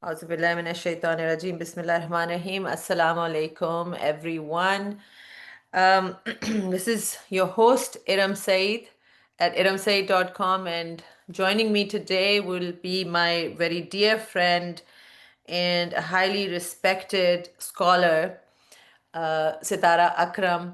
Auzubillahiminash-shaytanir-rajim. Bismillahir-Rahmanir-Rahim. Assalamu alaikum, everyone. This is your host, Iram Saeed at iramsaeed.com, and joining me today will be my very dear friend and a highly respected scholar, Sitara Akram.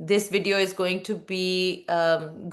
This video is going to be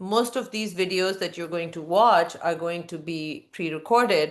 most of these videos that you're going to watch are going to be pre-recorded,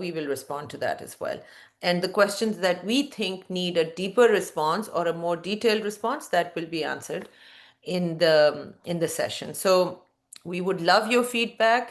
We will respond to that as well. And the questions that we think need a deeper response or a more detailed response, that will be answered in the session. So we would love your feedback.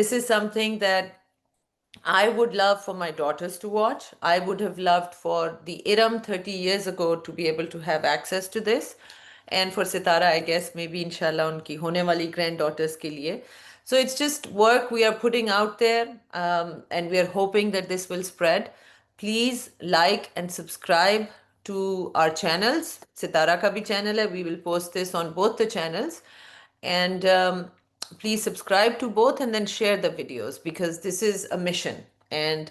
This is something that I would love for my daughters to watch. I would have loved for the Iram 30 years ago to be able to have access to this. And for Sitara, I guess maybe inshallah unki hone wali granddaughters ke liye. So it's just work we are putting out there, and we are hoping that this will spread. Please like and subscribe to our channels. Sitara ka bhi channel hai. We will post this on both the channels. And please subscribe to both and then share the videos, because this is a mission. And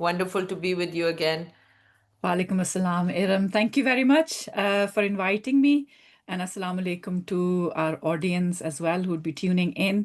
Wonderful to be with you again. Walaikum assalam, Iram. Thank you very much for inviting me. And assalamu alaikum to our audience as well who would be tuning in.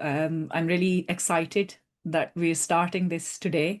I'm really excited that we're starting this today.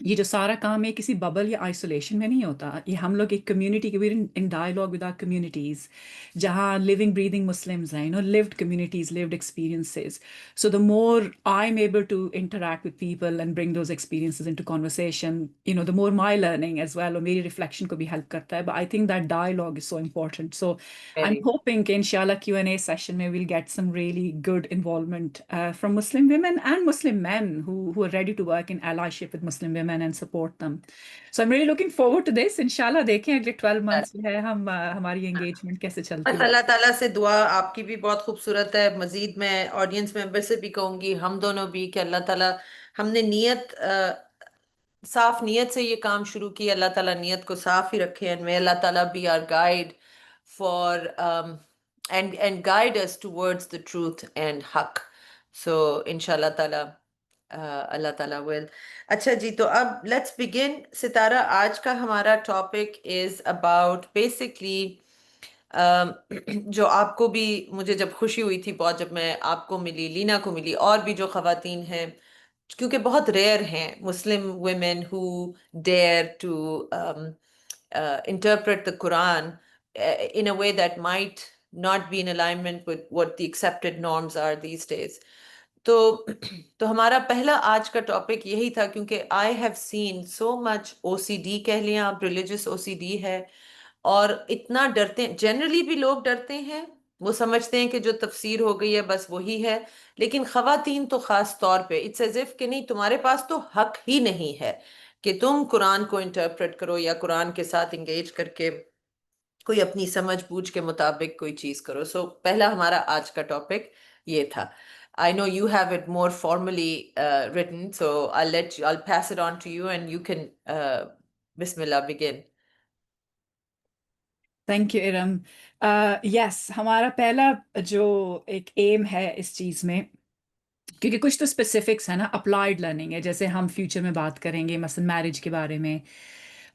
یہ جو سارا کام ہے کسی bubble یا isolation میں نہیں ہوتا. یہ ہم لوگ ایک کمیونٹی کے in dialogue with our communities جہاں لیونگ بریدنگ مسلمز ہیں, lived communities, lived experiences. So the more I am able to interact with people and bring those experiences into conversation, the more my learning as well, اور میری reflection کو بھی help کرتا ہے. But I think that dialogue is so important. So I Very. Am hoping کہ ان شاء اللہ Q&A session میں we'll get some really good involvement from Muslim women and Muslim men who are ready to work in allyship with Muslim women and support them. So I'm really looking forward to this. Inshallah دیکھیں اگلے 12 months جو ہے ہم ہماری engagement کیسے چلتی بس ہے. اللہ تعالیٰ سے دعا آپ کی بھی بہت خوبصورت ہے. مزید میں آڈینس ممبر سے بھی کہوں گی, ہم دونوں بھی, کہ اللہ تعالیٰ, ہم نے نیت, صاف نیت سے یہ کام شروع کی. اللہ تعالیٰ نیت کو صاف ہی رکھے, and may اللہ تعالیٰ be our guide for and guide us towards the truth and حق. So انشاءاللہ تعالیٰ اللہ تعالیٰ will. اچھا جی, تو اب لیٹس بگن. ستارہ, آج کا ہمارا ٹاپک از اباؤٹ بیسکلی جو آپ کو بھی, مجھے جب خوشی ہوئی تھی بہت جب میں آپ کو ملی, لینا کو ملی, اور بھی جو خواتین ہیں, کیونکہ بہت ریئر ہیں Muslim women who dare to interpret the Quran in a way that might not be in alignment with what the accepted norms are these days. تو ہمارا پہلا آج کا ٹاپک یہی تھا, کیونکہ I have seen so much O C D, کہہ لیں آپ, ریلیجس او سی ڈی ہے, اور اتنا ڈرتے ہیں. جنرلی بھی لوگ ڈرتے ہیں, وہ سمجھتے ہیں کہ جو تفسیر ہو گئی ہے بس وہی ہے, لیکن خواتین تو خاص طور پہ اٹس ایز اف کہ نہیں, تمہارے پاس تو حق ہی نہیں ہے کہ تم قرآن کو انٹرپریٹ کرو یا قرآن کے ساتھ انگیج کر کے کوئی اپنی سمجھ بوجھ کے مطابق کوئی چیز کرو. سو پہلا ہمارا آج کا ٹاپک یہ تھا. I know you have it more formally written, so I'll pass it on to you and you can Bismillah begin. Thank you Iram. Yes, ہمارا پہلا جو ایک ایم ہے اس چیز میں, کیونکہ کچھ تو اسپیسیفکس ہے نا, اپلائیڈ لرننگ ہے, جیسے ہم فیوچر میں بات کریں گے مثلا میرج کے بارے میں,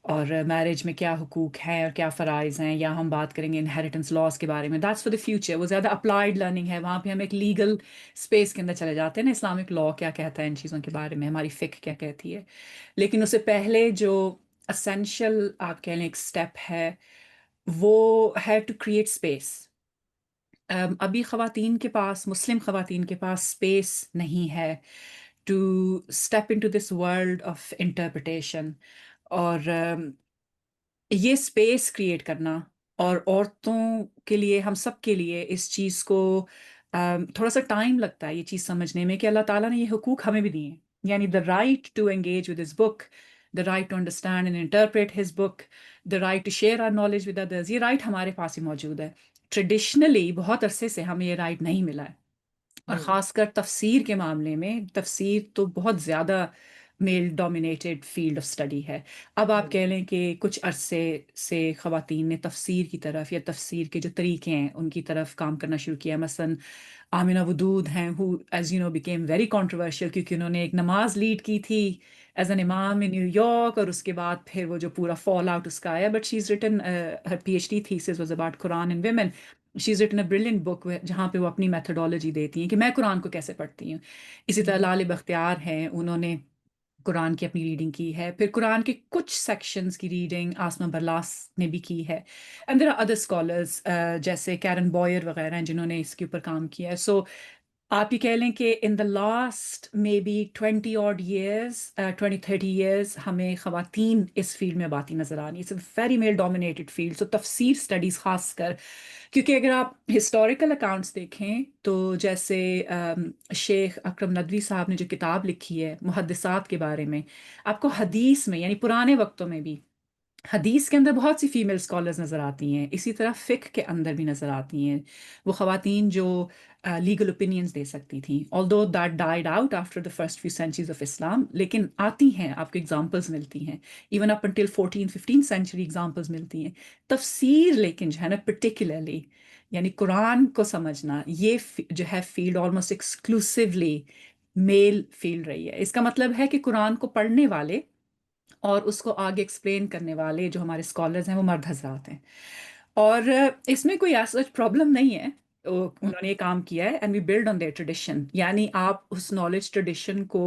اور میرج میں کیا حقوق ہیں اور کیا فرائض ہیں, یا ہم بات کریں گے انہیریٹنس لاز کے بارے میں, دیٹس فار دا فیوچر. وہ زیادہ اپلائیڈ لرننگ ہے, وہاں پہ ہم ایک لیگل اسپیس کے اندر چلے جاتے ہیں نا, اسلامک لا کیا کہتا ہے ان چیزوں کے بارے میں, ہماری فقہ کیا کہتی ہے. لیکن اس سے پہلے جو اسینشیل آپ کہہ لیں ایک اسٹیپ ہے, وہ ہے ٹو کریٹ اسپیس. ابھی خواتین کے پاس, مسلم خواتین کے پاس اسپیس نہیں ہے to step into this world of interpretation. اور یہ اسپیس کریٹ کرنا, اور عورتوں کے لیے, ہم سب کے لیے اس چیز کو تھوڑا سا ٹائم لگتا ہے یہ چیز سمجھنے میں کہ اللہ تعالیٰ نے یہ حقوق ہمیں بھی دیے ہیں. یعنی the right to engage with his book, the right to understand and interpret his book, the right to share our knowledge with others, یہ رائٹ ہمارے پاس ہی موجود ہے. ٹریڈیشنلی بہت عرصے سے ہمیں یہ رائٹ نہیں ملا ہے, اور خاص کر تفسیر کے معاملے میں. تفسیر تو بہت زیادہ میل ڈومینیٹڈ فیلڈ آف اسٹڈی ہے. اب آپ کہہ لیں کہ کچھ عرصے سے خواتین نے تفسیر کی طرف, یا تفسیر کے جو طریقے ہیں ان کی طرف کام کرنا شروع کیا. مثلاً آمنہ ودود ہیں, who as you know became very controversial, کیونکہ انہوں نے ایک نماز لیڈ کی تھی ایز این امام ان نیو یارک, اور اس کے بعد پھر وہ جو پورا فال آؤٹ اس کا آیا. But she is written, her PhD thesis was about Quran and women. She's written a brilliant book جہاں پہ وہ اپنی میتھڈالوجی دیتی ہیں کہ میں قرآن کو کیسے پڑھتی ہوں. اسی طرح لال بختیار ہیں, انہوں نے قرآن کی اپنی ریڈنگ کی ہے. پھر قرآن کے کچھ سیکشنز کی ریڈنگ آسما برلاس نے بھی کی ہے. And there are other scholars جیسے کیرن بوائر وغیرہ ہیں جنہوں نے اس کے اوپر کام کیا ہے. سو آپ یہ کہہ لیں کہ in the last maybe 20 odd years, 20-30 years ہمیں خواتین اس فیلڈ میں باتی نظر آ رہی. It's a very male dominated field. So تفسیر اسٹڈیز خاص کر, کیونکہ اگر آپ ہسٹوریکل اکاؤنٹس دیکھیں تو جیسے شیخ اکرم ندوی صاحب نے جو کتاب لکھی ہے محدثات کے بارے میں, آپ کو حدیث میں, یعنی پرانے وقتوں میں بھی حدیث کے اندر بہت سی فیمیل اسکالرز نظر آتی ہیں. اسی طرح فقہ کے اندر بھی نظر آتی ہیں وہ خواتین جو لیگل اوپینینز دے سکتی تھیں. although that died out after the first few centuries of Islam, لیکن آتی ہیں, آپ کو اگزامپلز ملتی ہیں. Even up until 14th-15th century examples ملتی ہیں. تفسیر لیکن جو ہے نا پرٹیکولرلی, یعنی قرآن کو سمجھنا, یہ جو ہے فیلڈ آلموسٹ ایکسکلوسیولی میل فیلڈ رہی ہے. اس کا مطلب ہے کہ قرآن کو پڑھنے والے اور اس کو آگے ایکسپلین کرنے والے جو ہمارے اسکالرز ہیں وہ مرد حضرات ہیں. اور اس میں کوئی ایسا پرابلم نہیں ہے, انہوں نے یہ کام کیا ہے. And we build on their tradition, یعنی آپ اس نالج ٹریڈیشن کو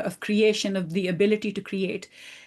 of creation, of the ability to create,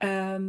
um,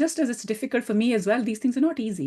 just as it's difficult for me as well, these things are not easy,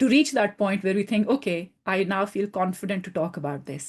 to reach that point where we think okay, I now feel confident to talk about this।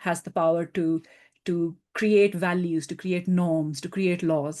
has the power to create values, to create norms, to create laws।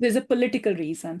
there's a political reason।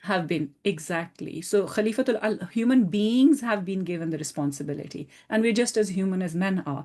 have been, exactly. So human beings have been given the responsibility, and we're just as human as men are.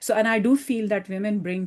So and I do feel that women bring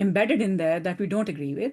embedded in there that we don't agree with,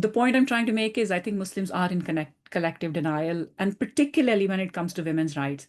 the point I'm trying to make is I think Muslims are in collective denial, and particularly when it comes to women's rights.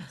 Yes.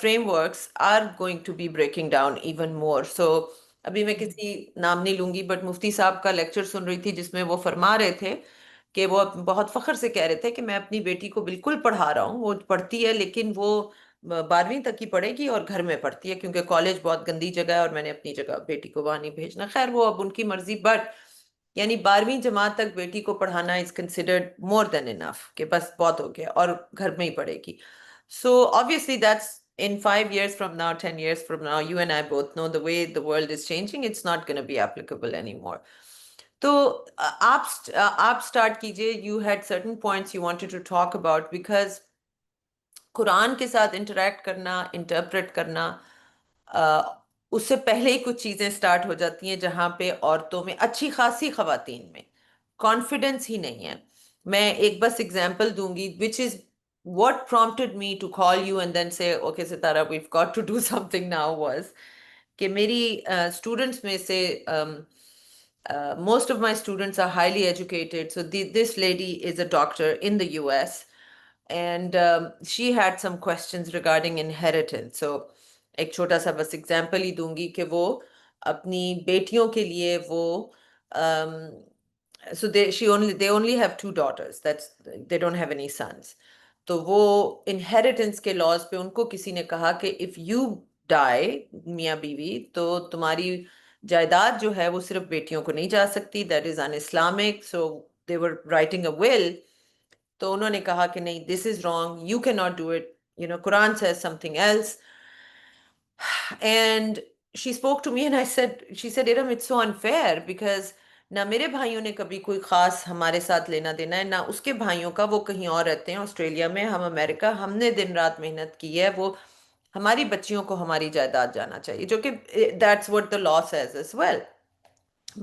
Frameworks are going to be breaking down even more. So ابھی میں کسی نام نہیں لوں گی but مفتی صاحب کا lecture سن رہی تھی جس میں وہ فرما رہے تھے کہ وہ بہت فخر سے کہہ رہے تھے کہ میں اپنی بیٹی کو بالکل پڑھا رہا ہوں, وہ پڑھتی ہے لیکن وہ 12ویں تک ہی پڑھے گی اور گھر میں پڑھتی ہے کیونکہ کالج بہت گندی جگہ ہے اور میں نے اپنی جگہ بیٹی کو وہاں نہیں بھیجنا. خیر وہ اب ان کی مرضی, بٹ یعنی 12ویں جماعت تک بیٹی کو پڑھانا از کنسیڈرڈ مور دین انف, کہ بس بہت ہو گیا اور گھر میں ہی پڑھے گی. So obviously that's in 5 years from now, 10 years from now, you and I both know the way the world is changing, it's not going to be applicable anymore. تو آپ start کیجئے. You had certain points you wanted to talk about because قرآن کے ساتھ interact کرنا, interpret کرنا, اس سے پہلے ہی کچھ چیزیں سٹارٹ ہو جاتی ہیں جہاں پہ عورتوں میں, اچھی خاصی خواتین میں کانفیڈنس ہی نہیں ہے. میں ایک بس ایگزامپل دوں گی which is what prompted me to call you and then say okay Sitara we've got to do something now was کہ میری اسٹوڈنٹس میں سے most of my students are highly educated. So this lady is a doctor in the US and she had some questions regarding inheritance. So ایک چھوٹا سا بس example ہی دوں گی کہ وہ اپنی بیٹیوں کے لیے وہ so they only have 2 daughters, that's they don't have any sons. تو وہ انہیریٹنس کے لاز پہ ان کو کسی نے کہا کہ اف یو ڈائی میاں بیوی تو تمہاری جائیداد جو ہے وہ صرف بیٹیوں کو نہیں جا سکتی, that is un-Islamic. So they were writing a will. تو انہوں نے کہا کہ نہیں, this is wrong, you can not do it, Quran says something else. And she spoke to me and she said Iram, it's so unfair because نہ میرے بھائیوں نے کبھی کوئی خاص ہمارے ساتھ لینا دینا ہے, نہ اس کے بھائیوں کا, وہ کہیں اور رہتے ہیں آسٹریلیا میں, ہم امریکہ, ہم نے دن رات محنت کی ہے, وہ ہماری بچیوں کو ہماری جائیداد جانا چاہیے, جو کہ that's what the law says as well.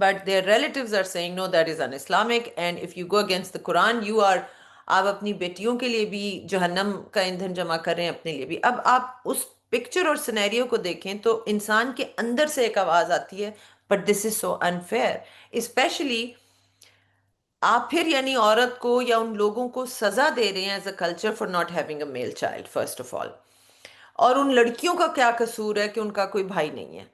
But their relatives are saying no, that is un-Islamic, and if you go against the Quran, you are, آپ اپنی بیٹیوں کے لیے بھی جہنم کا ایندھن جمع کر رہے ہیں, اپنے لیے بھی. اب آپ اس پکچر اور سینیریو کو دیکھیں تو انسان کے اندر سے ایک آواز آتی ہے but this is so unfair. Especially آپ پھر یعنی عورت کو یا ان لوگوں کو سزا دے رہے ہیں as a culture for not having a male child first of all. اور ان لڑکیوں کا کیا قصور ہے کہ ان کا کوئی بھائی نہیں ہے,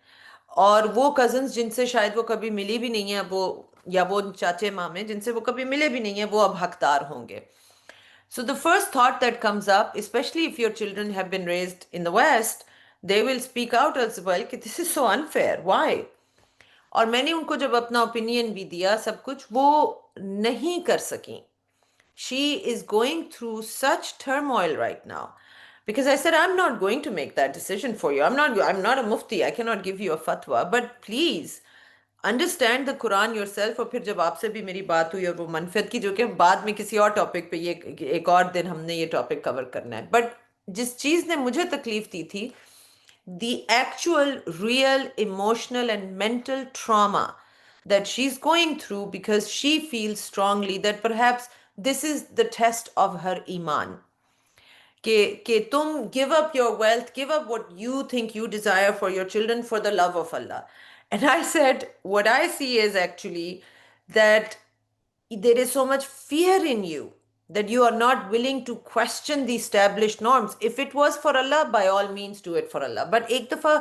اور وہ کزنس جن سے شاید وہ کبھی ملی بھی نہیں ہے, وہ یا وہ چاچے مامے جن سے وہ کبھی ملے بھی نہیں ہیں, وہ اب حقدار ہوں گے. So the first thought that comes up, especially if your children have been raised in the West, they will speak out as well کہ this is so unfair, why? اور میں نے ان کو جب اپنا اوپینین بھی دیا سب کچھ, وہ نہیں کر سکیں. She is going through such turmoil right now. Because I said, I'm not going to make that decision for you. I'm not a mufti. I cannot give you a fatwa. But please, understand the Quran yourself. اور پھر جب آپ سے بھی میری بات ہوئی اور وہ منفیت کی, جو کہ بعد میں کسی اور ٹاپک پہ, یہ ایک اور دن ہم نے یہ ٹاپک کور کرنا ہے, بٹ جس چیز نے مجھے تکلیف دی تھی, the actual real emotional and mental trauma that she's going through because she feels strongly that perhaps this is the test of her iman. کہ تم give up your wealth, give up what you think you desire for your children for the love of Allah. And I said, what I see is actually that there is so much fear in you that you are not willing to question the established norms. If it was for Allah, by all means do it for Allah. But ایک دفعہ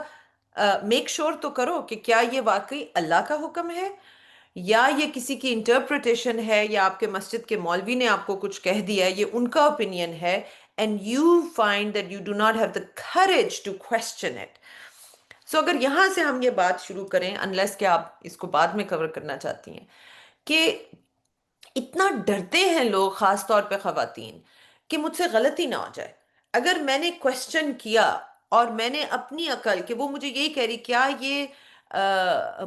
make sure تو کرو کہ کیا یہ واقعی اللہ کا حکم ہے یا یہ کسی کی انٹرپریٹیشن ہے, یا آپ کے مسجد کے مولوی نے آپ کو کچھ کہہ دیا ہے, یہ ان کا اوپینین ہے, and you find that you do not have the courage to question it. So اگر یہاں سے ہم یہ بات شروع کریں, unless کہ آپ اس کو بعد میں کور کرنا چاہتی ہیں, کہ اتنا ڈرتے ہیں لوگ, خاص طور پہ خواتین, کہ مجھ سے غلطی نہ ہو جائے. اگر میں نے کوشچن کیا اور میں نے اپنی عقل, کہ وہ مجھے یہی کہہ رہی, کیا یہ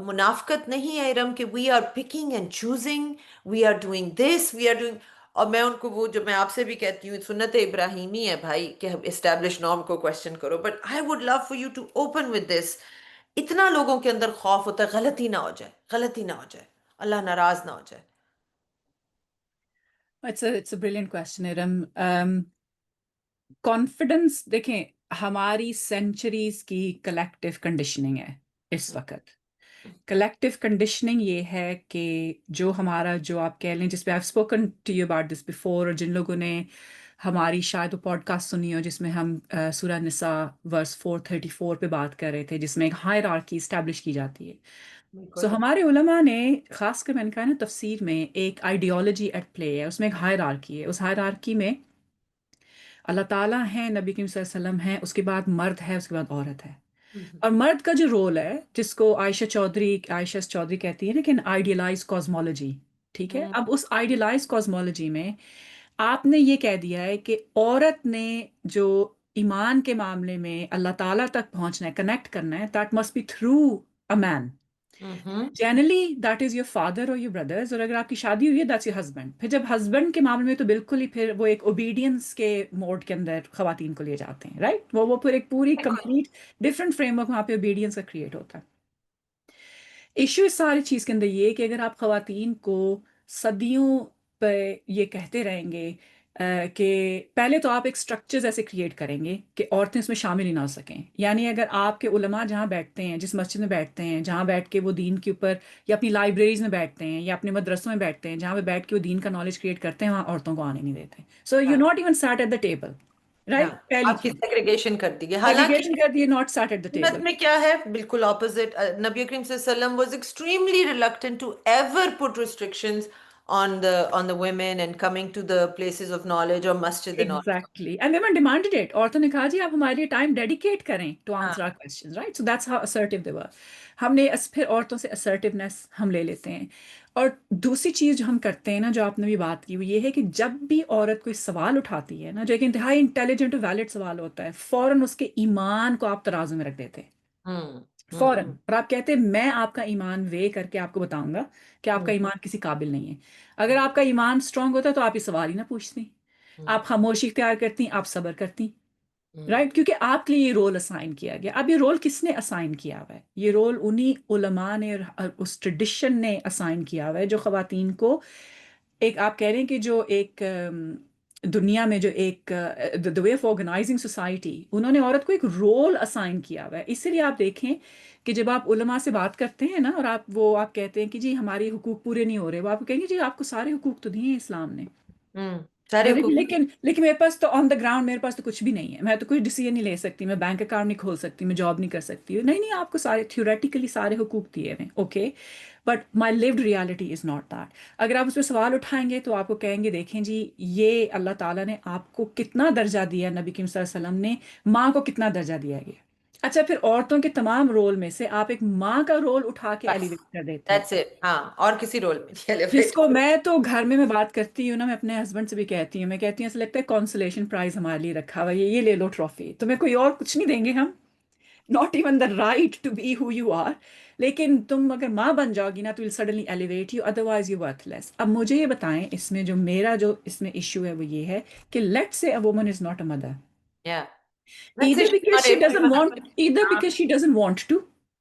منافقت نہیں ہے ارم کہ we are picking and choosing, we are doing this, we are doing. اور میں ان کو, وہ جو میں آپ سے بھی کہتی ہوں, سنت ابراہیمی ہے بھائی کہ اسٹیبلش نارم کو کوشچن کرو, but I would love for you to open with this. اتنا لوگوں کے اندر خوف ہوتا ہے غلطی نہ ہو جائے, غلطی نہ ہو جائے, اللہ ناراض نہ ہو جائے. It's a brilliant question, Iram. Confidence دیکھیں, ہماری سینچریز کی کلیکٹیو کنڈیشننگ ہے اس وقت. کلیکٹیو کنڈیشننگ یہ ہے کہ جو ہمارا, جو آپ کہہ لیں, جس پہ I've spoken to you about this before, اور جن لوگوں نے ہماری شاید وہ پوڈ کاسٹ سنی ہو جس میں ہم سورہ نساء ورس 434 پہ بات کر رہے تھے، جس میں ایک ہائرارکی اسٹیبلش کی جاتی ہے. سو بالکل. ہمارے علماء نے خاص کر میں نے کہا نا تفسیر میں ایک آئیڈیالوجی ایٹ پلے ہے، اس میں ایک ہائرارکی ہے. اس ہائرارکی میں اللہ تعالیٰ ہیں، نبی کریم صلی اللہ علیہ وسلم ہیں، اس کے بعد مرد ہے، اس کے بعد عورت ہے. ہوں اور مرد کا جو رول ہے، جس کو عائشہ چودھری کہتی ہے نا کہ آئیڈیلائز کازمولوجی. ٹھیک ہے، ہوں اب اس آئیڈیلائز کازمولوجی میں آپ نے یہ کہہ دیا ہے کہ عورت نے جو ایمان کے معاملے میں اللہ تعالیٰ تک پہنچنا ہے، کنیکٹ کرنا ہے، that must be through a man. ہوں generally that is your father اور یور بردرز، اور اگر آپ کی شادی ہوئی ہے دیٹس یور ہسبینڈ. پھر جب ہسبینڈ کے معاملے میں تو بالکل ہی پھر وہ ایک اوبیڈینس کے موڈ کے اندر خواتین کو لے جاتے ہیں، رائٹ. وہ پھر ایک پوری بالکل. کمپلیٹ ڈفرنٹ فریم ورک وہاں پہ اوبیڈینس کا کریٹ ہوتا ہے. ایشو اس ساری چیز کے اندر یہ کہ اگر آپ خواتین کو صدیوں پہ یہ کہتے رہیں گے کہ پہلے تو آپ ایک سٹرکچرز ایسے کریٹ کریں گے کہ عورتیں اس میں شامل ہی نہ ہو سکیں. یعنی اگر آپ کے علماء جہاں بیٹھتے ہیں، جس مسجد میں بیٹھتے ہیں، جہاں بیٹھ کے وہ دین کے اوپر یا اپنی لائبریریز میں بیٹھتے ہیں یا اپنے مدرسوں میں بیٹھتے ہیں، جہاں پہ بیٹھ کے وہ دین کا نالج کریٹ کرتے ہیں، وہاں عورتوں کو آنے نہیں دیتے. سو یو ہاں not even sit at the table, ہاں. رائٹ. پہلی آپ کی چیز سیگریگیشن کر دی گئی، حالانکہ سیگریگیشن کر دیے، ناٹ سیٹ ایٹ دا سنت ٹیبل. میں کیا ہے بالکل اپوزٹ. نبی کریم صلی اللہ علیہ وسلم was extremely reluctant to ever put restrictions on the women and coming to the places of knowledge or masjid and all. Exactly. And women demanded it. عورتوں نے کہا جی آپ ہمارے لیے ٹائم ڈیڈیکیٹ کریں ٹو ہاں. Answer our questions, right. So that's how assertive they were. ہم نے پھر عورتوں سے assertiveness ہم لے لیتے ہیں. اور دوسری چیز جو ہم کرتے ہیں نا، جو آپ نے بھی بات کی، وہ یہ ہے کہ جب بھی عورت کوئی سوال اٹھاتی ہے نا، جو ایک انتہائی انٹیلیجنٹ اور ویلڈ سوال ہوتا ہے، فوراً اس کے ایمان کو آپ ترازو میں رکھ دیتے ہیں. ہوں فوراً. ہوں اور آپ کہتے ہیں میں آپ کا ایمان وے کر کے آپ کو بتاؤں گا کہ آپ کا ہوں ایمان کسی قابل نہیں ہے. اگر آپ کا ایمان اسٹرانگ ہوتا تو آپ یہ سوال ہی نہ پوچھتی، ہوں آپ خاموشی اختیار کرتی، آپ صبر کرتی، ہوں رائٹ. کیونکہ آپ کے لیے یہ رول اسائن کیا گیا. اب یہ رول کس نے اسائن کیا ہوا ہے؟ یہ رول انہی علماء نے اور اس ٹریڈیشن نے اسائن کیا ہوا ہے جو خواتین کو ایک آپ کہہ رہے ہیں کہ جو ایک دنیا میں جو ایک the way of organizing society، انہوں نے عورت کو ایک رول اسائن کیا ہوا ہے. اسی لیے آپ دیکھیں کہ جب آپ علماء سے بات کرتے ہیں نا، اور آپ کہتے ہیں کہ جی ہمارے حقوق پورے نہیں ہو رہے، وہ آپ کو کہیں گے جی آپ کو سارے حقوق تو دیے ہیں اسلام نے. ہوں. سارے لیکن حقوق. لیکن لیکن میرے پاس تو آن دا گراؤنڈ میرے پاس تو کچھ بھی نہیں ہے، میں تو کوئی ڈیسیژن نہیں لے سکتی، میں بینک اکاؤنٹ نہیں کھول سکتی، میں جاب نہیں کر سکتی. نہیں نہیں، آپ کو سارے تھیوریٹیکلی سارے حقوق دیے ہوئے، okay. But my lived reality is not that. اگر آپ اس پہ سوال اٹھائیں گے تو آپ کو کہیں گے دیکھیں جی یہ اللہ تعالیٰ نے آپ کو کتنا درجہ دیا، نبی کریم صلی اللہ علیہ وسلم نے ماں کو کتنا درجہ دیا گیا. اچھا پھر عورتوں کے تمام رول میں سے آپ ایک ماں کا رول اٹھا کے بس ایلیویٹ کر دیتے ہیں. That's it. ہاں، اور کسی رول میں نہیں جس ایلیویٹ. کو میں تو گھر میں بات کرتی ہوں نا، میں اپنے ہسبینڈ سے بھی کہتی ہوں، میں کہتی ہوں ایسا لگتا ہے کانسولیشن پرائز ہمارے لیے رکھا ہوا ہے، یہ لے لو ٹرافی، تمہیں کوئی اور کچھ نہیں دیں گے ہم، not even the right to be who you are. لیکن تم اگر ماں بن جاؤ گی نا تو will suddenly elevate you, otherwise you worthless. اب مجھے یہ بتائیں، اس میں جو میرا جو اس میں ایشو ہے وہ یہ ہے کہ لیٹ سے a woman is not a mother, Yeah. Let's say either she's because not she able doesn't to. want either ہاں because she doesn't want to,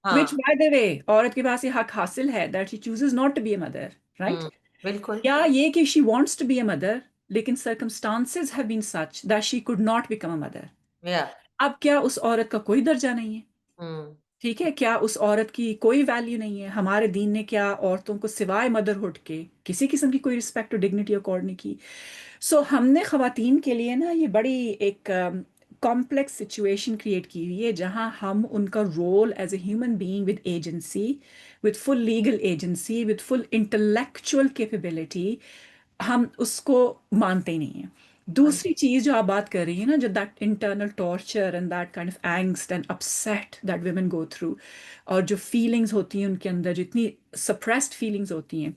which ہاں. by the way عورت کے پاس یہ حق حاصل ہے that she chooses not to be a mother, right. بالکل. یا یہ کہ she wants to be a mother لیکن circumstances have been such that she could not become a mother. Yeah. اب کیا اس عورت کا کوئی درجہ نہیں ہے؟ ہوں ٹھیک ہے، کیا اس عورت کی کوئی ویلیو نہیں ہے؟ ہمارے دین نے کیا عورتوں کو سوائے مدرہڈ کے کسی قسم کی کوئی رسپیکٹ اور ڈگنیٹی اکارڈ نہیں کی؟ سو ہم نے خواتین کے لیے نا یہ بڑی ایک کمپلیکس سچویشن کریٹ کی ہوئی ہے، جہاں ہم ان کا role as a human being with agency, with full legal agency, with full intellectual capability, ہم اس کو مانتے ہی نہیں ہیں. دوسری چیز جو آپ بات کر رہی ہیں نا، جو that internal torture and that kind of angst and upset that women go through, اور جو فیلنگز ہوتی ہیں ان کے اندر، جو اتنی سپریسڈ فیلنگز ہوتی ہیں،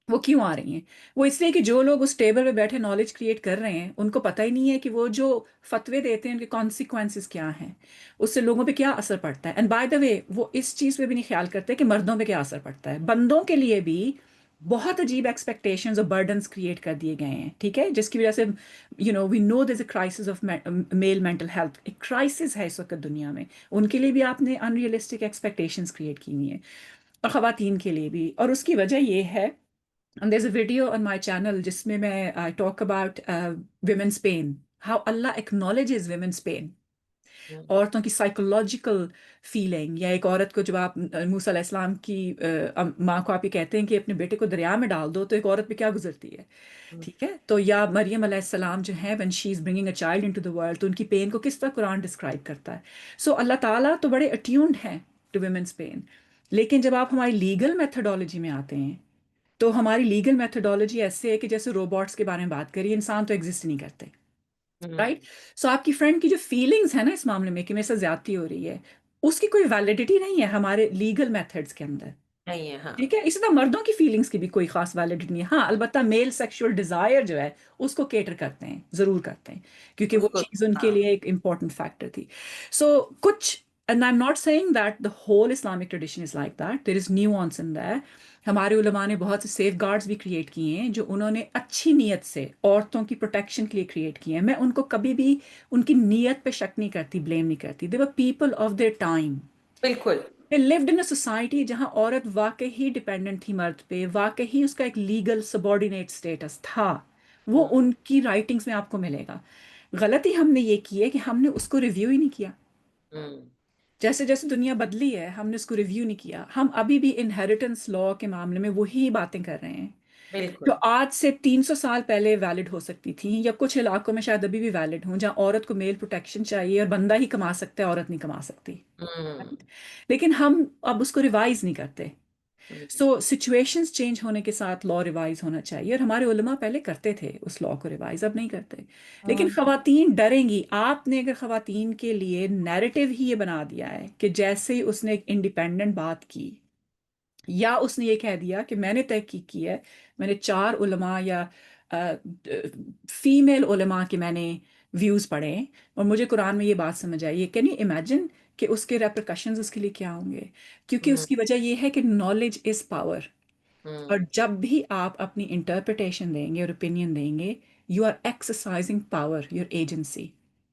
وہ کیوں آ رہی ہیں؟ وہ اس لیے کہ جو لوگ اس ٹیبل پہ بیٹھے نالج کریٹ کر رہے ہیں ان کو پتہ ہی نہیں ہے کہ وہ جو فتوے دیتے ہیں ان کے کانسیکوینسز کیا ہیں، اس سے لوگوں پہ کیا اثر پڑتا ہے. اینڈ بائی دا وے وہ اس چیز پہ بھی نہیں خیال کرتے کہ مردوں پہ کیا اثر پڑتا ہے. بندوں کے لیے بھی بہت عجیب ایکسپیکٹیشنز اور برڈنس کریٹ کر دیے گئے ہیں، ٹھیک ہے، جس کی وجہ سے we know there is a crisis of male mental health, ایک کرائسس ہے اس وقت دنیا میں. ان کے لیے بھی آپ نے ان ریئلسٹک ایکسپیکٹیشنز کریٹ کی ہوئی ہیں، اور خواتین کے لیے بھی. اور اس کی وجہ یہ ہے، and there's a video on my channel جس میں I talk about women's pain, how Allah acknowledges women's pain. عورتوں کی سائیکولوجیکل فیلنگ، یا ایک عورت کو جب آپ موسیٰ علیہ السلام کی ماں کو آپ یہ کہتے ہیں کہ اپنے بیٹے کو دریا میں ڈال دو، تو ایک عورت پہ کیا گزرتی ہے، ٹھیک ہے؟ تو یا مریم علیہ السلام جو ہیں when she is bringing a child into the world، تو ان کی پین کو کس طرح قرآن ڈسکرائب کرتا ہے. سو اللہ تعالیٰ تو بڑے اٹیونڈ ہیں ٹو ویمنس پین. لیکن جب آپ ہماری لیگل میتھڈولوجی میں آتے ہیں، تو ہماری لیگل میتھڈولوجی ایسے ہے کہ جیسے روبوٹس کے بارے میں بات کریے، انسان تو ایگزسٹ نہیں کرتے، رائٹ؟ سو آپ کی فرینڈ کی جو فیلنگز ہیں نا اس معاملے میں کہ میرے ساتھ زیادتی ہو رہی ہے، اس کی کوئی ویلڈیٹی نہیں ہے ہمارے لیگل میتھڈس کے اندر، نہیں ہے، ہاں، ٹھیک ہے؟ اسی طرح مردوں کی فیلنگز کی بھی کوئی خاص ویلڈیٹی نہیں ہے. ہاں البتہ میل سیکشول ڈیزائر جو ہے اس کو کیٹر کرتے ہیں، ضرور کرتے ہیں، کیونکہ اس وہ کو، چیز ان کے ہاں، لیے ایک امپورٹنٹ فیکٹر تھی. سو کچھ، and I am not seeing that the whole Islamic tradition is like that, there is nuance in that. ہمارے علماء نے بہت سے سیف گارڈز بھی کریٹ کیے ہیں جو انہوں نے اچھی نیت سے عورتوں کی پروٹیکشن کے لیے کریٹ کیے ہیں. میں ان کو کبھی بھی ان کی نیت پہ شک نہیں کرتی، بلیم نہیں کرتی. They were people of their time. بالکل. They lived in a society جہاں عورت واقعی ڈپینڈنٹ تھی مرد پہ، واقعی اس کا ایک لیگل سبارڈینیٹ اسٹیٹس تھا. وہ ان کی رائٹنگز میں آپ کو ملے گا. غلطی ہم نے یہ کی ہے کہ ہم نے اس کو ریویو ہی نہیں کیا. جیسے جیسے دنیا بدلی ہے ہم نے اس کو ریویو نہیں کیا. ہم ابھی بھی انہیریٹنس لا کے معاملے میں وہی باتیں کر رہے ہیں جو بالکل. آج سے 300 سال پہلے ویلڈ ہو سکتی تھیں، یا کچھ علاقوں میں شاید ابھی بھی ویلڈ ہوں، جہاں عورت کو میل پروٹیکشن چاہیے اور بندہ ہی کما سکتا ہے، عورت نہیں کما سکتی. لیکن ہم اب اس کو ریوائز نہیں کرتے. سو سچویشنز چینج ہونے کے ساتھ لا ریوائز ہونا چاہیے، اور ہمارے علماء پہلے کرتے تھے اس لا کو ریوائز، اب نہیں کرتے. لیکن خواتین ڈریں گی. آپ نے اگر خواتین کے لیے نیریٹو ہی یہ بنا دیا ہے کہ جیسے ہی اس نے ایک انڈیپینڈنٹ بات کی، یا اس نے یہ کہہ دیا کہ میں نے تحقیق کی ہے، میں نے 4 علماء یا فیمیل علماء کے میں نے ویوز پڑھے ہیں اور مجھے قرآن میں یہ بات سمجھ آئی، کین یو امیجن کہ اس کے ریپرکشنز اس کے لیے کیا ہوں گے؟ کیونکہ اس کی وجہ یہ ہے کہ نالج از پاور. اور جب بھی آپ اپنی انٹرپریٹیشن دیں گے اور اوپینین دیں گے، you are exercising power, your agency.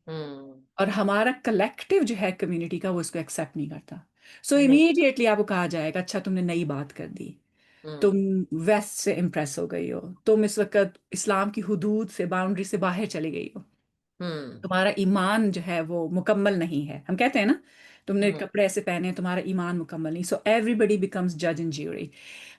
اور ہمارا کلیکٹیو جو ہے کمیونٹی کا، وہ اس کو ایکسیپٹ نہیں کرتا. سو نہیں. امیڈیٹلی آپ کو کہا جائے گا اچھا تم نے نئی بات کر دی، تم ویسٹ سے امپریس ہو گئی ہو، تم اس وقت اسلام کی حدود سے، باؤنڈری سے باہر چلی گئی ہو، تمہارا ایمان جو ہے وہ مکمل نہیں ہے. ہم کہتے ہیں نا تم نے کپڑے ایسے پہنے، تمہارا ایمان مکمل نہیں. سو ایوری بڈی بیکمز جج اینڈ جیوری.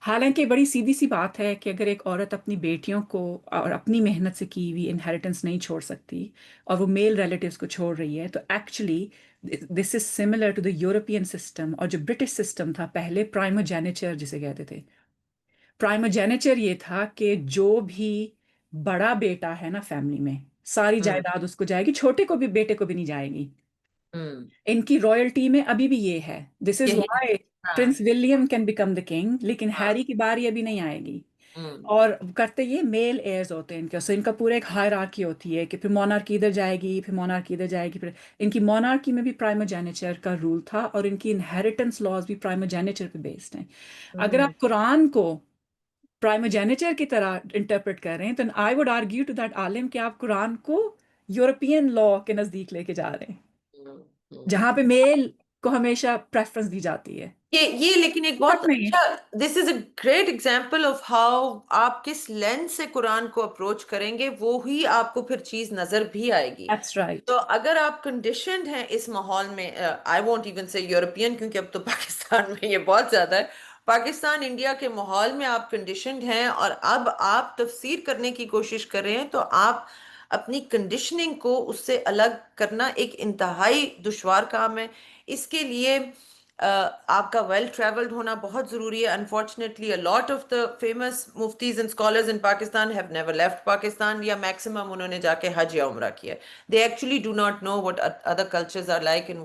حالانکہ بڑی سیدھی سی بات ہے کہ اگر ایک عورت اپنی بیٹیوں کو اور اپنی محنت سے کی ہوئی انہیریٹنس نہیں چھوڑ سکتی، اور وہ میل ریلیٹیوز کو چھوڑ رہی ہے، تو actually this is similar to the European system. اور جو برٹش سسٹم تھا پہلے، پرائموجینیچر جسے کہتے تھے. پرائموجینیچر یہ تھا کہ جو بھی بڑا بیٹا ہے نا فیملی میں، ساری جائیداد اس کو جائے گی، چھوٹے کو بھی، بیٹے کو بھی نہیں جائے گی. ان کی رائلٹی میں ابھی بھی یہ ہے. دس از یہی. وائی ہاں. Prince William can become the king, لیکن ہاں. ہیری کی باری ابھی نہیں آئے گی. اور کرتے یہ میل ایئرز ہوتے ہیں ان کے، سو ان کا پورا ایک ہائرارکی ہوتی ہے کہ پھر مونارکی ادھر جائے گی، پھر مونارکی ادھر جائے گی. پھر ان کی مونارکی میں بھی پرائموجینیچر کا رول تھا، اور ان کی انہیریٹنس لاز بھی پرائموجینیچر پہ بیسڈ ہیں. اگر آپ قرآن کو پرائموجینیچر کی طرح انٹرپریٹ کر رہے ہیں، تو I would argue to that عالم کہ آپ قرآن کو یورپین لا کے نزدیک لے کے جا رہے ہیں، جہاں پہ میل کو ہمیشہ پریفرنس دی جاتی ہے. یہ لیکن ایک حقیقت بہت میں یہ اچھا، this is a great example of how آپ کس لینس سے قرآن کو اپروچ کریں گے، وہی آپ کو پھر چیز نظر بھی آئے گی. That's right. تو اگر آپ کنڈیشنڈ ہیں اس ماحول میں، آئی وونٹ ایون سے یورپین، کیونکہ اب تو پاکستان میں یہ بہت زیادہ ہے، پاکستان انڈیا کے ماحول میں آپ کنڈیشنڈ ہیں اور اب آپ تفسیر کرنے کی کوشش کر رہے ہیں، تو آپ اپنی کنڈیشننگ کو اس سے الگ کرنا ایک انتہائی دشوار کام ہے. اس کے لیے آپ کا ویل ٹریولڈ ہونا بہت ضروری ہے. Unfortunately a lot of the famous muftis and scholars in Pakistan have never left Pakistan, یا میکسیمم انہوں نے جا کے حج یا عمرہ کیا. They actually do not know what other cultures are like and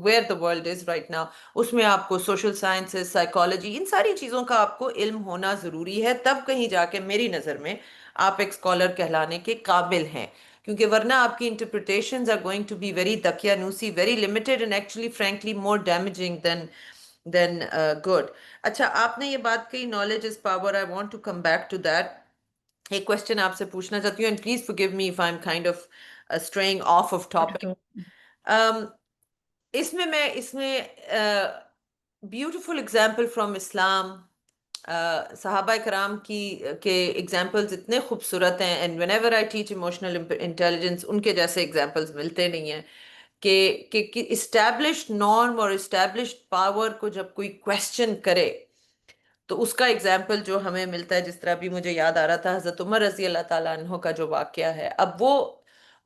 where the world is right now. اس میں آپ کو سوشل سائنسز، سائیکالوجی، ان ساری چیزوں کا آپ کو علم ہونا ضروری ہے، تب کہیں جا کے میری نظر میں آپ ایک اسکالر کہلانے کے قابل ہیں. کیونکہ ورنہ آپ کی interpretations are going to be very دقیانوسی، very limited and actually frankly more damaging than good. اچھا، آپ نے یہ بات کہی knowledge is power. I want to come back to that. ایک کوشچن آپ سے پوچھنا چاہتی ہوں، and please forgive me if I'm kind of straying off of topic. اس میں بیوٹیفل اگزامپل فرام اسلام، صحابہ کرام کے ایگزامپلز اتنے خوبصورت ہیں، and whenever I teach emotional intelligence, ان کے جیسے ایگزامپلز ملتے نہیں ہیں کہ اسٹیبلشڈ نارم اور اسٹیبلشڈ پاور کو جب کوئی کوشچن کرے تو اس کا اگزامپل جو ہمیں ملتا ہے، جس طرح بھی مجھے یاد آ رہا تھا حضرت عمر رضی اللہ تعالیٰ عنہ کا جو واقعہ ہے. اب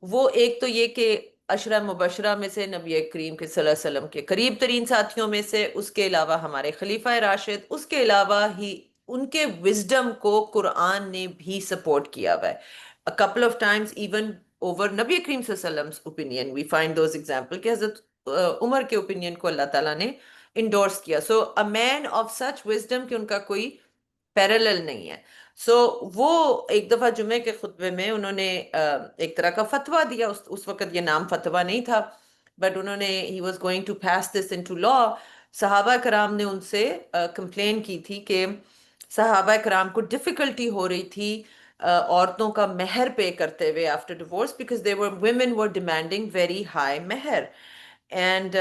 وہ ایک تو یہ کہ عشرہ مبشرہ میں سے نبی کریم کے صلی اللہ علیہ وسلم کے قریب ترین ساتھیوں میں سے، اس کے علاوہ ہمارے خلیفہ راشد، اس کے علاوہ ہی ان کے وزڈم کو قرآن نے بھی سپورٹ کیا ہوا ہے. A couple of times even over نبی کریم صلی اللہ علیہ وسلم opinion we find those example کہ حضرت عمر کے opinion کو اللہ تعالیٰ نے انڈورس کیا. سو a man of such wisdom کہ ان کا کوئی پیرالل نہیں ہے. سو وہ ایک دفعہ جمعے کے خطبے میں انہوں نے ایک طرح کا فتویٰ دیا. اس وقت یہ نام فتویٰ نہیں تھا، بٹ انہوں نے he was going to pass this into law. صحابہ کرام نے ان سے کمپلین کی تھی کہ صحابہ کرام کو ڈیفیکلٹی ہو رہی تھی عورتوں کا مہر پے کرتے ہوئے after divorce, because they were women were demanding very high مہر. اینڈ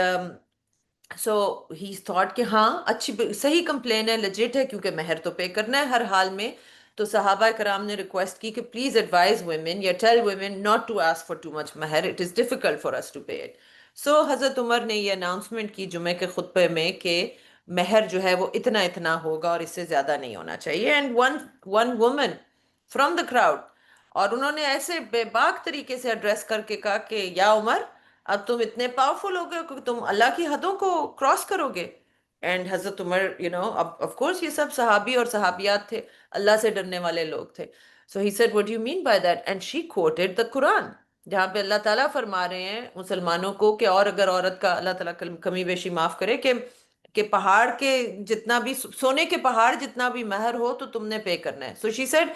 سو ہی تھاٹ کہ ہاں اچھی صحیح کمپلین ہے، لیجٹ ہے، کیونکہ مہر تو پے کرنا ہے ہر حال میں. تو صحابہ کرام نے ریکویسٹ کی کہ پلیز ایڈوائز ویمن یا tell women not to ask for too much مہر، it is difficult for us to pay it. So حضرت عمر نے یہ اناؤنسمنٹ کی جمعے کے خطبے میں کہ مہر جو ہے وہ اتنا اتنا ہوگا اور اس سے زیادہ نہیں ہونا چاہیے. And one woman from the crowd, اور انہوں نے ایسے بے باک طریقے سے ایڈریس کر کے کہا کہ یا عمر، اب تم اتنے پاورفل ہو گئے کہ تم اللہ کی حدوں کو کراس کرو گے. اینڈ حضرت عمر آف کورس یہ سب صحابی اور صحابیات تھے، اللہ سے ڈرنے والے لوگ تھے. So he said what do you mean by that, and she quoted the Quran, جہاں پہ اللہ تعالیٰ فرما رہے ہیں مسلمانوں کو کہ اور اگر عورت کا اللہ تعالیٰ کمی بیشی معاف کرے کہ پہاڑ کے جتنا بھی سونے کے پہاڑ جتنا بھی مہر ہو تو تم نے پے کرنا ہے. سو شی سیڈ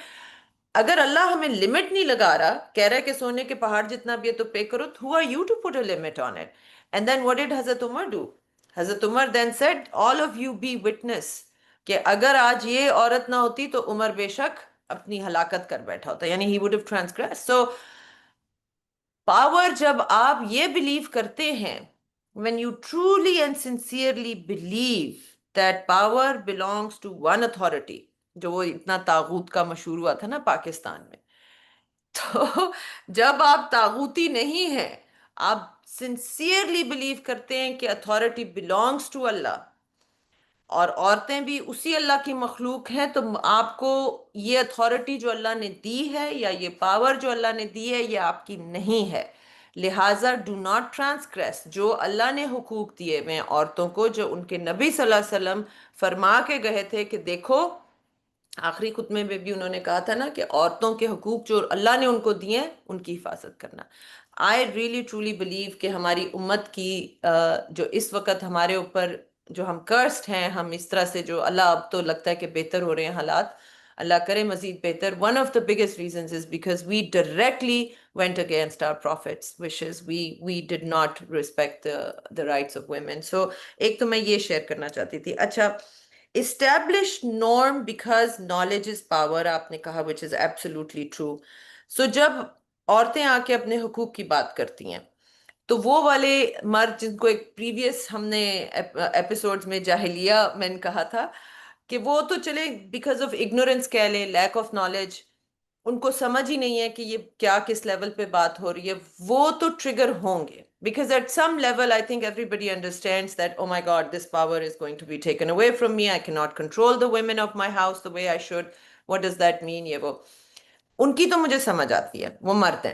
اگر اللہ ہمیں لمٹ نہیں لگا رہا، کہہ رہا ہے کہ سونے کے پہاڑ جتنا بھی ہے تو پے کرو، who are you to put a limit on it? And then what did حضرت عمر do? حضرت عمر then said all of you be witness کہ اگر آج یہ عورت نہ ہوتی تو عمر بے شک اپنی ہلاکت کر بیٹھا ہوتا، یعنی he would have transgressed. So power جب آپ یہ بلیو کرتے ہیں، when you truly and sincerely believe that power belongs to one authority، جو وہ اتنا طاغوت کا مشہور ہوا تھا نا پاکستان میں، تو جب آپ طاغوتی نہیں ہیں، آپ سنسیئرلی بلیو کرتے ہیں کہ اتھارٹی بلانگس ٹو اللہ اور عورتیں بھی اسی اللہ کی مخلوق ہیں، تو آپ کو یہ اتھارٹی جو اللہ نے دی ہے یا یہ پاور جو اللہ نے دی ہے یہ آپ کی نہیں ہے. لہٰذا ڈو ناٹ ٹرانسگریس جو اللہ نے حقوق دیے ہوئے عورتوں کو، جو ان کے نبی صلی اللہ علیہ وسلم فرما کے گئے تھے کہ دیکھو، آخری خطبے میں بھی انہوں نے کہا تھا نا کہ عورتوں کے حقوق جو اللہ نے ان کو دیے ہیں ان کی حفاظت کرنا. آئی ریئلی ٹرولی بلیو کہ ہماری امت کی جو اس وقت ہمارے اوپر جو ہم کرسڈ ہیں، ہم اس طرح سے جو اللہ اب تو لگتا ہے کہ بہتر ہو رہے ہیں حالات، اللہ کرے مزید بہتر. One of the biggest reasons is because we directly went against our prophets wishes. We did not respect the rights of women. So ایک تو میں یہ شیئر کرنا چاہتی تھی. اچھا، established norm because knowledge is power آپ نے کہا which is absolutely true. So جب عورتیں آ کے اپنے حقوق کی بات کرتی ہیں تو وہ والے مرد جن کو ایک پریویس ہم نے ایپیسوڈز میں جاہلیہ میں نے کہا تھا کہ وہ تو چلے بیکاز آف اگنورینس کہہ لیں، لیک آف نالج، ان کو سمجھ ہی نہیں ہے کہ یہ کیا کس لیول پہ بات ہو رہی ہے، وہ تو ٹریگر ہوں گے. Because at some level, I think everybody understands that, oh my God, this power is going to be taken away from me. I cannot control the women of my house the way I should. What does that mean? یہ وہ ان کی تو مجھے سمجھ آتی ہے، وہ مرد ہیں.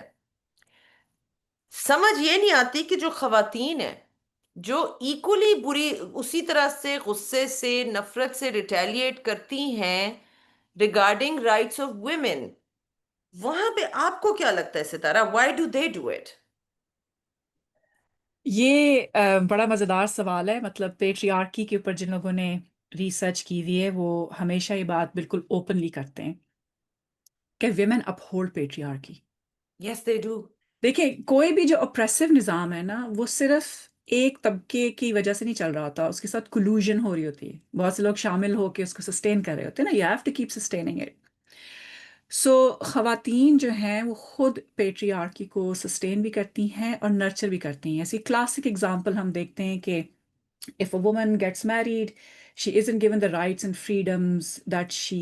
سمجھ یہ نہیں آتی کہ جو خواتین ہیں جو ایکولی بری اسی طرح سے غصے سے نفرت سے ریٹیلیٹ کرتی ہیں ریگارڈنگ رائٹس آف ویمن، وہاں پہ آپ کو کیا لگتا ہے ستارہ، why do they do it? یہ بڑا مزیدار سوال ہے. مطلب پیٹریارکی کے اوپر جن لوگوں نے ریسرچ کی ہوئی ہے وہ ہمیشہ یہ بات بالکل اوپنلی کرتے ہیں کہ women up hold patriarchy. Yes they do. دیکھیں، کوئی بھی جو اپریسو نظام ہے نا وہ صرف ایک طبقے کی وجہ سے نہیں چل رہا ہوتا، اس کے ساتھ کلوژن ہو رہی ہوتی ہے، بہت سے لوگ شامل ہو کے اس کو سسٹین کر رہے ہوتے ہیں نا. You have to keep sustaining it. So خواتین جو ہیں وہ خود پیٹریارکی کو سسٹین بھی کرتی ہیں اور نرچر بھی کرتی ہیں. ایسی کلاسک اگزامپل ہم دیکھتے ہیں کہ if a woman gets married, she isn't given the rights and freedoms that she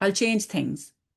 I'll change things,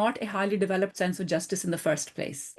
not a highly developed sense of justice in the first place.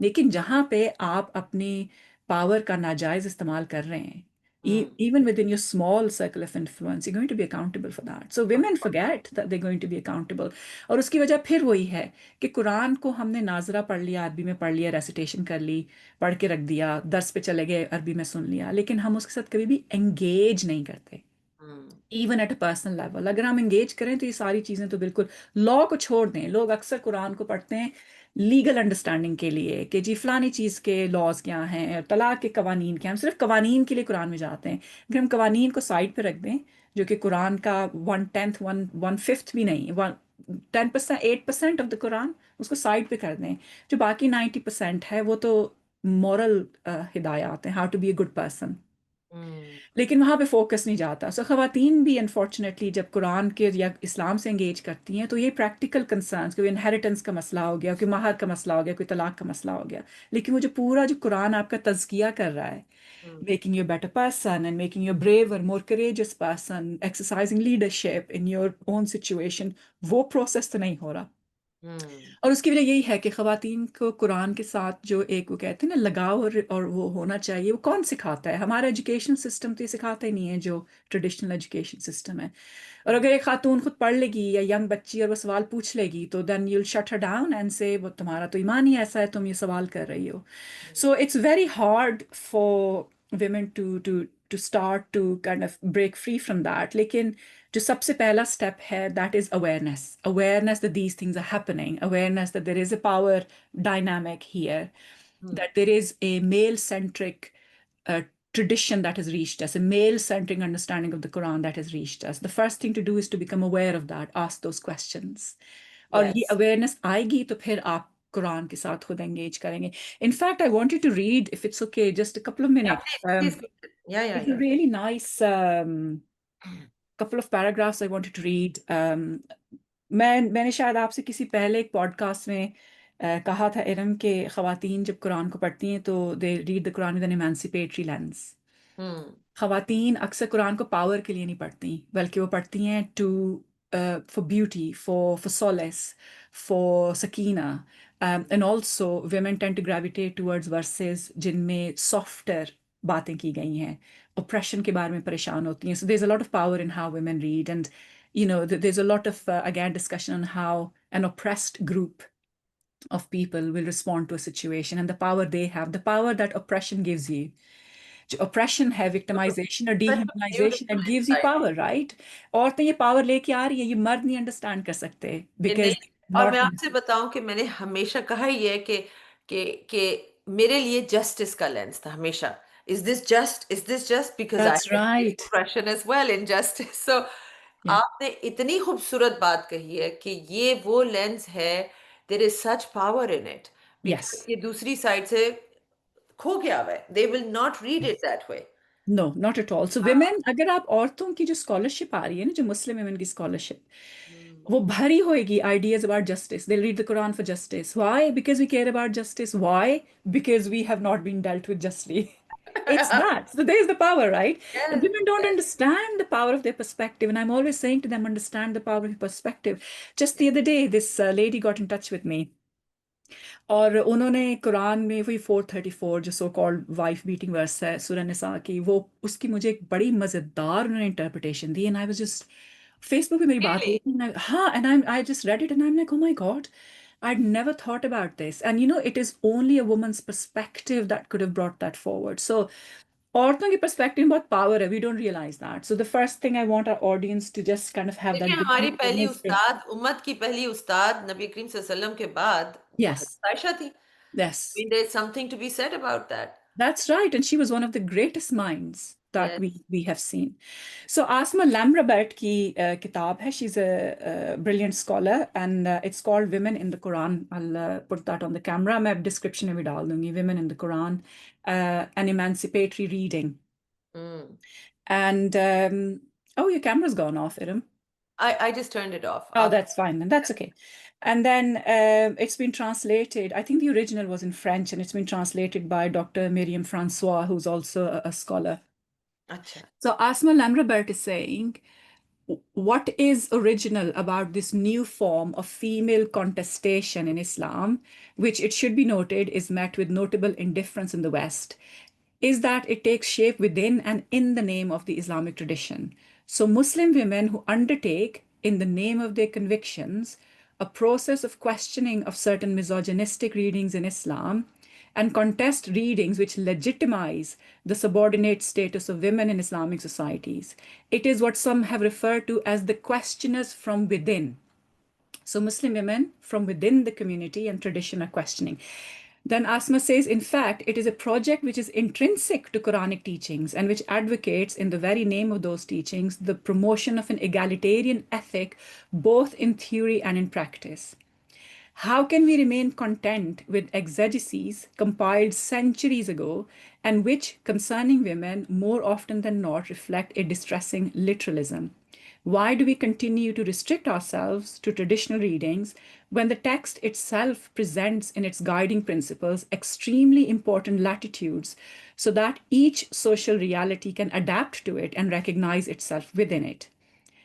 لیکن جہاں پہ آپ اپنی پاور کا ناجائز استعمال کر رہے ہیں ہوں even within your small circle of influence, you're going to be accountable for that. So women forget that they're going to be accountable. اور اس کی وجہ پھر وہی ہے کہ قرآن کو ہم نے ناظرہ پڑھ لیا، عربی میں پڑھ لیا، ریسیٹیشن کر لی، پڑھ کے رکھ دیا، درس پہ چلے گئے، عربی میں سن لیا، لیکن ہم اس کے ساتھ کبھی بھی انگیج نہیں کرتے، ہوں even at a personal level. اگر ہم انگیج کریں تو یہ ساری چیزیں تو بالکل لا کو چھوڑ دیں. لوگ اکثر قرآن کو پڑھتے ہیں لیگل انڈرسٹینڈنگ کے لیے کہ جی فلانی چیز کے لاز کیا ہیں، طلاق کے قوانین کیا ہیں. ہم صرف قوانین کے لیے قرآن میں جاتے ہیں. اگر ہم قوانین کو سائڈ پہ رکھ دیں، جو کہ قرآن کا 1/10 1/5 بھی نہیں، 10%، 8% آف دا قرآن، اس کو سائڈ پہ کر دیں. جو باقی 90% ہے وہ تو مورل ہدایات ہیں، how to be a good person. ہوں لیکن وہاں پہ فوکس نہیں جاتا. سو خواتین بھی انفارچونیٹلی جب قرآن کے یا اسلام سے انگیج کرتی ہیں تو یہ پریکٹیکل کنسرنس، کوئی انہیریٹنس کا مسئلہ ہو گیا، کوئی مہر کا مسئلہ ہو گیا، کوئی طلاق کا مسئلہ ہو گیا، لیکن وہ جو پورا جو قرآن آپ کا تزکیہ کر رہا ہے، ہوں making you a better person and making you a braver, more courageous person, exercising leadership in your own situation، وہ پروسیس تو نہیں ہو رہا. ہوں اور اس کی وجہ یہی ہے کہ خواتین کو قرآن کے ساتھ جو ایک وہ کہتے ہیں نا لگاؤ اور وہ ہونا چاہیے، وہ کون سکھاتا ہے؟ ہمارا ایجوکیشن سسٹم تو یہ سکھاتا ہی نہیں ہے جو ٹریڈیشنل ایجوکیشن سسٹم ہے. اور اگر ایک خاتون خود پڑھ لے گی یا ینگ بچی اور وہ سوال پوچھ لے گی تو then you will shut her down and say وہ تمہارا تو ایمان ہی ایسا ہے، تم یہ سوال کر رہی ہو. So it's very hard for women to start to kind of break free from that. لیکن جو سب سے پہلا اسٹیپ ہے that is awareness that these things are happening, awareness that there is a power dynamic here, ہوں that there is a male centric tradition that has reached us, a male centric understanding of the Quran that has reached us. The first thing to do is to become aware of that, ask those questions. اور یہ یس awareness آئے گی تو پھر آپ قرآن کے ساتھ خود انگیج کریں گے. In fact, I want you to read, if it's okay, just a couple of minutes. Please It's a really nice couple of paragraphs I wanted to read. میں نے شاید آپ سے کسی پہلے ایک پوڈ کاسٹ میں کہا تھا ارم کہ خواتین جب قرآن کو پڑھتی ہیں تو they read the Quran with an emancipatory lens. ہوں خواتین اکثر قرآن کو پاور کے لیے نہیں پڑھتی بلکہ وہ پڑھتی ہیں for beauty, for solace, for sakina. And also women tend to gravitate towards verses جن میں softer باتیں کی گئی ہیں، oppression کے بارے میں پریشان ہوتی ہیں. So there's a lot of power in how women read, and there's a lot of again discussion on how an oppressed group of people will respond to a situation and the power they have, the power that oppression gives you. oppression ہے victimization اور dehumanization and gives you power, right? عورتیں یہ power لے کے آ رہی ہیں، یہ مرد نہیں انڈرسٹینڈ کر سکتے نہیں. because اور not میں آپ سے بتاؤں کہ میں نے ہمیشہ کہا ہی ہے کہ میرے لیے جسٹس کا لینس تھا ہمیشہ. Is this just because that's I right. oppression as well injustice. So Yeah. آپ نے اتنی خوبصورت بات کہی ہے کہ یہ وہ لینس ہے. there is such power in it Yes. because یہ دوسری سائڈ سے کھو گیا ہوا ہے. they will not read it that way. No, not at all. So women، اگر آپ عورتوں کی جو اسکالرشپ آ رہی ہے نا، جو مسلم ویمن کی اسکالرشپ، وہ بھری ہوئے گی ideas about justice. They'll read the Quran for justice. Why? Because we care about justice. Why? Because we have not been dealt with justly. It's that. So there's the power, right? And Yes, women don't yes. understand the power of their perspective. And I'm always saying to them, understand the power of your perspective. Just the other day, this lady got in touch with me. اور انہوں نے قرآن میں وہی 434 جو so called wife beating ورس ہے سورہ نساء کی، وہ اس کی مجھے ایک بڑی مزیدار انہوں نے انٹرپریٹیشن دی. And I was just Facebook پہ میری بات ہوئی Really? تھی، ہاں، and I just read it and I am like oh my God, I'd never thought about this. And it is only a woman's perspective that could have brought that forward. So عورتوں کی perspective بہت power ہے. We don't realize that. So the first thing I want our audience to just kind of have دیکھیں that ہماری basic پہلی awareness. استاد، امت کی پہلی استاد نبی کریم صلی اللہ علیہ وسلم کے بعد تو Yes, حضرت عائشہ تھی. I yes. mean, there's something to be said about that. That's right. And she was one of the greatest minds that Yes. we have seen. So Asma Lamrabert ki kitab hai. She's a brilliant scholar, and it's called Women in the Quran. I'll put that on the camera. Main description mein bhi dal dungi. Women in the Quran, an emancipatory reading. Mm. And oh, your camera's gone off, Iram. I just turned it off. Oh, that's fine then. That's okay. And then it's been translated. I think the original was in French, and it's been translated by Dr. Miriam Francois, who's also a scholar. اچھا. So Asma Lamrabert is saying, what is original about this new form of female contestation in Islam, which it should be noted is met with notable indifference in the West, is that it takes shape within and in the name of the Islamic tradition. So, Muslim women who undertake, in the name of their convictions, a process of questioning of certain misogynistic readings in Islam and contest readings which legitimize the subordinate status of women in Islamic societies. It is what some have referred to as the questioners from within. So Muslim women from within the community and tradition are questioning. Then Asma says, in fact, it is a project which is intrinsic to Quranic teachings and which advocates, in the very name of those teachings, the promotion of an egalitarian ethic, both in theory and in practice. How can we remain content with exegeses compiled centuries ago and which, concerning women, more often than not reflect a distressing literalism? Why do we continue to restrict ourselves to traditional readings when the text itself presents in its guiding principles extremely important latitudes so that each social reality can adapt to it and recognize itself within it?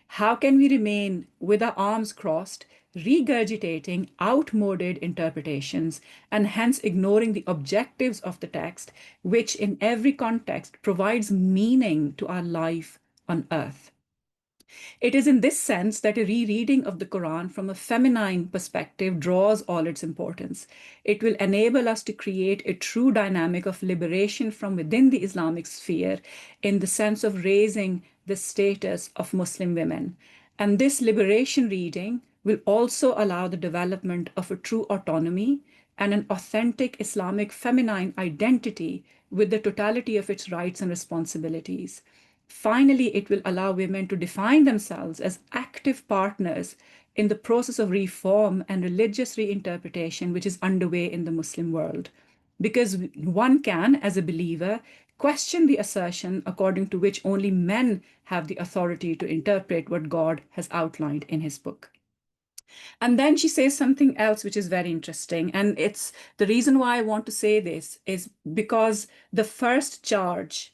How can we remain with our arms crossed, regurgitating outmoded interpretations and hence ignoring the objectives of the text, which in every context provides meaning to our life on earth? It is in this sense that a rereading of the Quran from a feminine perspective draws all its importance. It will enable us to create a true dynamic of liberation from within the Islamic sphere in the sense of raising the status of Muslim women. And this liberation reading will also allow the development of a true autonomy and an authentic Islamic feminine identity with the totality of its rights and responsibilities. Finally, it will allow women to define themselves as active partners in the process of reform and religious reinterpretation which is underway in the Muslim world. Because one can, as a believer, question the assertion according to which only men have the authority to interpret what God has outlined in his book. And then she says something else which is very interesting. And it's the reason why I want to say this is because the first charge,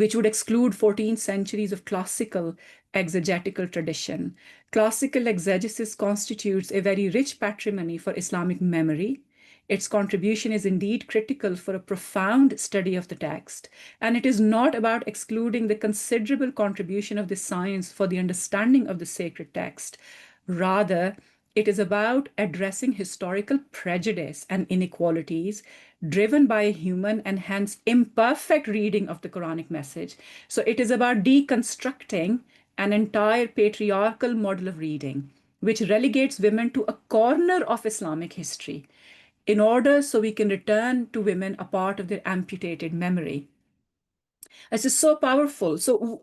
which would exclude 14 centuries of classical exegetical tradition. Classical exegesis constitutes a very rich patrimony for Islamic memory. Its contribution is indeed critical for a profound study of the text, and it is not about excluding the considerable contribution of this science for the understanding of the sacred text. Rather, it is about addressing historical prejudice and inequalities driven by a human and hence imperfect reading of the Quranic message. So it is about deconstructing an entire patriarchal model of reading, which relegates women to a corner of Islamic history in order so we can return to women a part of their amputated memory. This is so powerful. So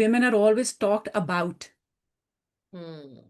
women are always talked about.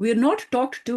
We are not talked to.